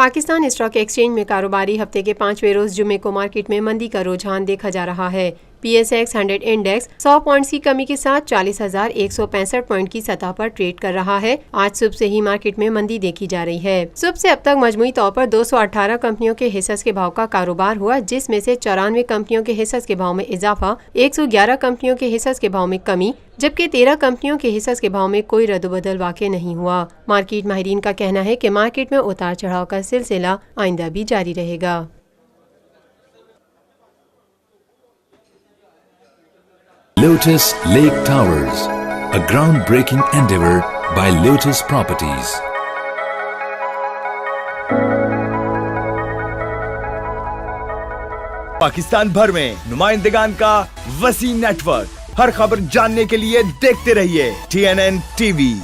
Pakistan stock exchange में कारोबारी हफ्ते के 5वें रोज जुमे को मार्केट में मंदी का रुझान देखा जा रहा है। PSX 100 इंडेक्स 100 पॉइंट्स की कमी के साथ 40,165 पॉइंट की सतह पर ट्रेड कर रहा है। आज सुबह से ही मार्केट में मंदी देखी जा रही है। सुबह से अब तक मजमूई तौर पर 218 कंपनियों के हिस्सों के भाव का कारोबार हुआ, जिसमें से 94 कंपनियों के हिस्सों के भाव में इजाफा, 111 कंपनियों के हिस्सों के भाव में कमी, जबकि 13 कंपनियों के हिस्सों के भाव में कोई रद्दबदल वाक़ई नहीं हुआ। मार्केट माहिरीन का कहना है कि मार्केट में उतार चढ़ाव का सिलसिला आइंदा भी जारी रहेगा। Lotus Lake Towers, a groundbreaking endeavor by Lotus Properties. Pakistan भर में नुमाइंदगान का वसी नेटवर्क, हर खबर जानने के लिए देखते रहिए TNN TV।